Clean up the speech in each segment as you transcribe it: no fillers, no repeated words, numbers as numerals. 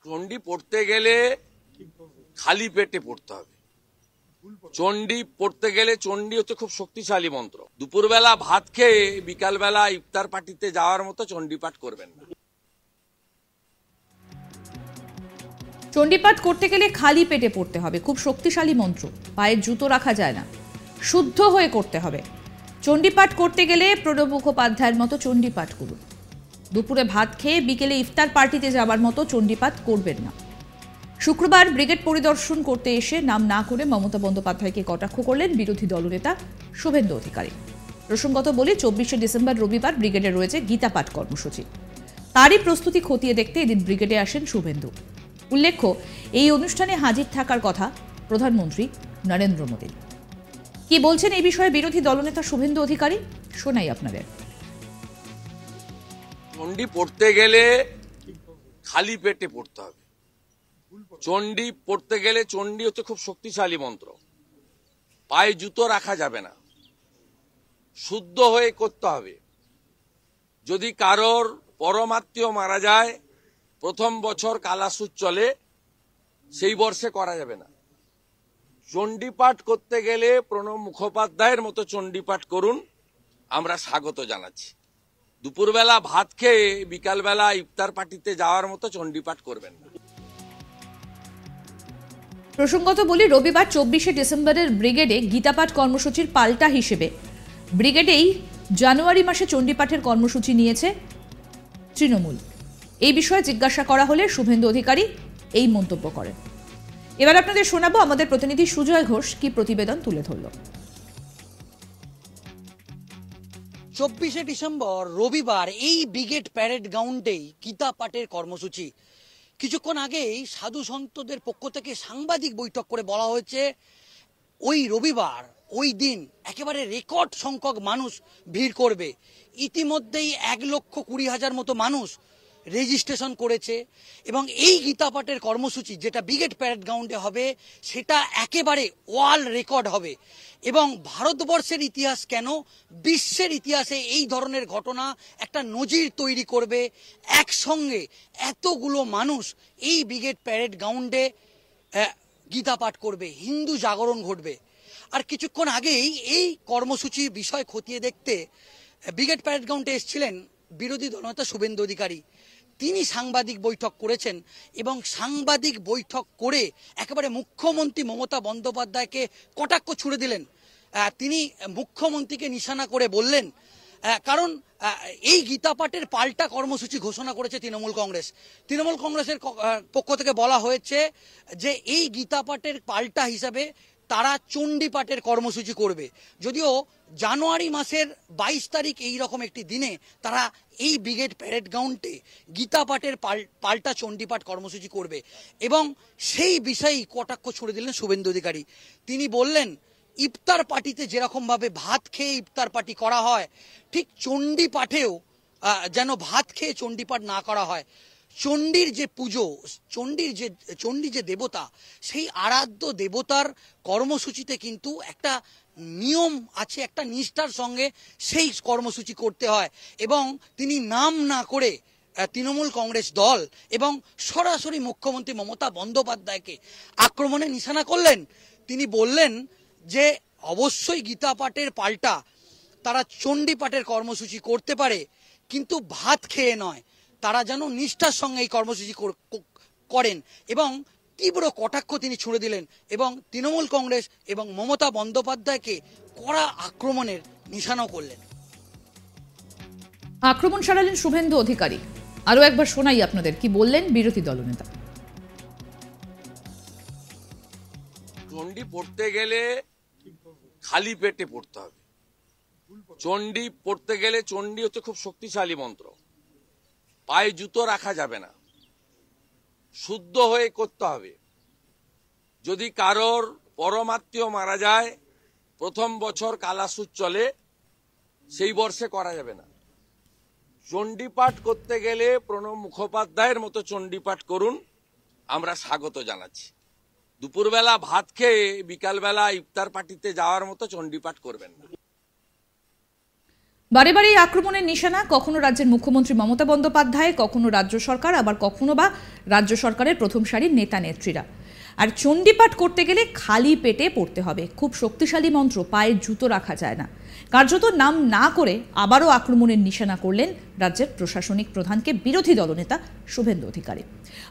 চণ্ডী পড়তে গেলে খালি পেটে পড়তে হবে। চণ্ডী পড়তে গেলে চণ্ডী হচ্ছে খুব শক্তিশালী মন্ত্র। দুপুরবেলা ভাত খেয়ে বিকালবেলা ইফতার পার্টিতে যাওয়ার মতো চণ্ডী পাঠ করবেন না। চণ্ডীপাঠ করতে গেলে খালি পেটে পড়তে হবে, খুব শক্তিশালী মন্ত্র, পায়ে জুতো রাখা যায় না, শুদ্ধ হয়ে করতে হবে। চণ্ডীপাঠ করতে গেলে প্রণব মুখোপাধ্যায়ের মতো চণ্ডীপাঠ করুন। দুপুরে ভাত খেয়ে বিকেলে ইফতার পার্টিতে যাবার মতো চণ্ডীপাঠ করবেন না। শুক্রবার ব্রিগেড পরিদর্শন করতে এসে নাম না করে মমতা বন্দ্যোপাধ্যায়কে কটাক্ষ করলেন বিরোধী দলনেতা শুভেন্দু অধিকারী। প্রসঙ্গত বলি, 24শে ডিসেম্বর রবিবার ব্রিগেডে রয়েছে গীতা পাঠ কর্মসূচি। তারই প্রস্তুতি খতিয়ে দেখতে এদিন ব্রিগেডে আসেন শুভেন্দু। উল্লেখ্য, এই অনুষ্ঠানে হাজির থাকার কথা প্রধানমন্ত্রী নরেন্দ্র মোদী। কি বলছেন এই বিষয়ে বিরোধী দলনেতা শুভেন্দু অধিকারী, শোনাই আপনাদের। চণ্ডী পড়তে গেলে খালি পেটে পড়তে হবে। চণ্ডী পড়তে গেলে চণ্ডী হচ্ছে খুব শক্তিশালী মন্ত্র, পায়ে জুতো রাখা যাবে না, শুদ্ধ হয়ে করতে হবে। যদি কারোর পরমাত্মীয় মারা যায়, প্রথম বছর কালাসুদ চলে, সেই বর্ষে করা যাবে না। চণ্ডীপাঠ করতে গেলে প্রণব মুখোপাধ্যায়ের মতো চণ্ডীপাঠ করুন, আমরা স্বাগত জানাচ্ছি। দুপুরবেলা ভাত খেয়ে বিকালবেলা ইফতার পার্টিতে যাওয়ার মতো চণ্ডীপাঠ করবেন না। প্রসঙ্গত বলি, রবিবার 24শে ডিসেম্বরের ব্রিগেডে গীতাপাঠ কর্মসূচির পাল্টা হিসেবে ব্রিগেডেই জানুয়ারি মাসে চণ্ডীপাঠের কর্মসূচি নিয়েছে তৃণমূল। এই বিষয়ে জিজ্ঞাসা করা হলে শুভেন্দু অধিকারী এই মন্তব্য করেন। এবার আপনাদের শোনাবো আমাদের প্রতিনিধি সুজয় ঘোষ কি প্রতিবেদন তুলে ধরল। 24শে ডিসেম্বর রবিবার এই ব্রিগেড প্যারেড গ্রাউন্ডেই গীতা পাঠের কর্মসূচি। কিছুক্ষণ আগেই সাধু সন্তদের পক্ষ থেকে সাংবাদিক বৈঠক করে বলা হয়েছে ওই রবিবার ওই দিন একেবারে রেকর্ড সংখ্যক মানুষ ভিড় করবে। ইতিমধ্যেই 1,20,000 মতো মানুষ রেজিস্ট্রেশন করেছে এবং এই গীতা পাঠের কর্মসূচি যেটা ব্রিগেড প্যারেড গ্রাউন্ডে হবে সেটা একেবারে ওয়ার্ল্ড রেকর্ড হবে এবং ভারতবর্ষের ইতিহাস কেন বিশ্বের ইতিহাসে এই ধরনের ঘটনা একটা নজির তৈরি করবে। একসঙ্গে এতগুলো মানুষ এই ব্রিগেড প্যারেড গ্রাউন্ডে গীতা পাঠ করবে, হিন্দু জাগরণ ঘটবে। আর কিছুক্ষণ আগেই এই কর্মসূচির বিষয় খতিয়ে দেখতে ব্রিগেড প্যারেড গ্রাউন্ডে এসেছিলেন বিরোধী দলনেতা শুভেন্দু অধিকারী। তিনি সাংবাদিক বৈঠক করেছেন এবং সাংবাদিক বৈঠক করে একেবারে মুখ্যমন্ত্রী মমতা বন্দ্যোপাধ্যায়কে কটাক্ষ ছুড়ে দিলেন। তিনি মুখ্যমন্ত্রীকে নিশানা করে বললেন, কারণ এই গীতা পাঠের পাল্টা কর্মসূচি ঘোষণা করেছে তৃণমূল কংগ্রেস। তৃণমূল কংগ্রেসের পক্ষ থেকে বলা হয়েছে যে এই গীতা পাঠের পাল্টা হিসাবে তারা চণ্ডী পাঠের কর্মসূচি করবে। যদিও জানুয়ারি মাসের 22 তারিখ এই রকম একটি দিনে তারা এই ব্রিগেড প্যারেড গ্রাউন্ডে গীতা পাঠের পাল্টা চণ্ডীপাঠ কর্মসূচি করবে এবং সেই বিষয়েই কটাক্ষ ছুড়ে দিলেন শুভেন্দু অধিকারী। তিনি বললেন, ইফতার পার্টিতে যেরকম ভাবে ভাত খেয়ে ইফতার পার্টি করা হয়, ঠিক চণ্ডী পাঠেও যেন ভাত খেয়ে চণ্ডী পাঠ না করা হয়। চণ্ডীর যে পুজো, চণ্ডী যে দেবতা, সেই আরাধ্য দেবতার কর্মসূচিতে কিন্তু একটা নিয়ম আছে, একটা নিষ্ঠার সঙ্গে সেই কর্মসূচি করতে হয় এবং তিনি নাম না করে তৃণমূল কংগ্রেস দল এবং সরাসরি মুখ্যমন্ত্রী মমতা বন্দ্যোপাধ্যায়কে আক্রমণে নিশানা করলেন। তিনি বললেন যে অবশ্যই গীতা পাঠের পাল্টা তারা চণ্ডী পাঠের কর্মসূচি করতে পারে, কিন্তু ভাত খেয়ে নয়। তারা যেন নিষ্ঠার সঙ্গে এই কর্মসূচি করেন এবং তীব্র কটাক্ষ তিনি ছুড়ে দিলেন এবং তৃণমূল কংগ্রেস এবং মমতা বন্দ্যোপাধ্যায়কে কড়া আক্রমণের নিশানাও করলেন। আক্রমণ সারালেন শুভেন্দু অধিকারী। আরো একবার শোনাই আপনাদের কি বললেন বিরোধী দলনেতা। চণ্ডী পড়তে গেলে খালি পেটে পড়তে হবে। চণ্ডী পড়তে গেলে চণ্ডী হচ্ছে খুব শক্তিশালী মন্ত্র, পায়ে জুতো রাখা যাবে না, শুদ্ধ হয়ে করতে হবে। যদি কারোর পরমাত্মীয় মারা যায়, প্রথম বছর কালাসুদ চলে, সেই বর্ষে করা যাবে না। চণ্ডীপাঠ করতে গেলে প্রণব মুখোপাধ্যায়ের মতো চণ্ডীপাঠ করুন, আমরা স্বাগত জানাচ্ছি। দুপুরবেলা ভাত খেয়ে বিকালবেলা ইফতার পার্টিতে যাওয়ার মতো চণ্ডীপাঠ করবেন না। বারে বারে এই আক্রমণের নিশানা কখনো রাজ্যের মুখ্যমন্ত্রী মমতা বন্দ্যোপাধ্যায়, কখনো রাজ্য সরকার, আবার কখনো বা রাজ্য সরকারের প্রথম সারির নেতা নেত্রীরা। আর চণ্ডীপাঠ করতে গেলে খালি পেটে পড়তে হবে। খুব শক্তিশালী মন্ত্র, পায়ে জুতো রাখা যায় না। কার্যত নাম না করে আবারও আক্রমণের নিশানা করলেন রাজ্যের প্রশাসনিক প্রধানকে বিরোধী দলনেতা শুভেন্দু অধিকারী।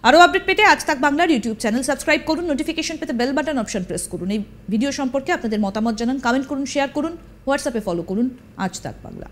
আরও আপডেট পেতে আজ তাক বাংলার ইউটিউব চ্যানেল সাবস্ক্রাইব করুন, নোটিফিকেশন পেতে বেল বাটন অপশন প্রেস করুন। এই ভিডিও সম্পর্কে আপনাদের মতামত জানান, কমেন্ট করুন, শেয়ার করুন, হোয়াটসঅ্যাপে ফলো করুন আজ তাক বাংলা।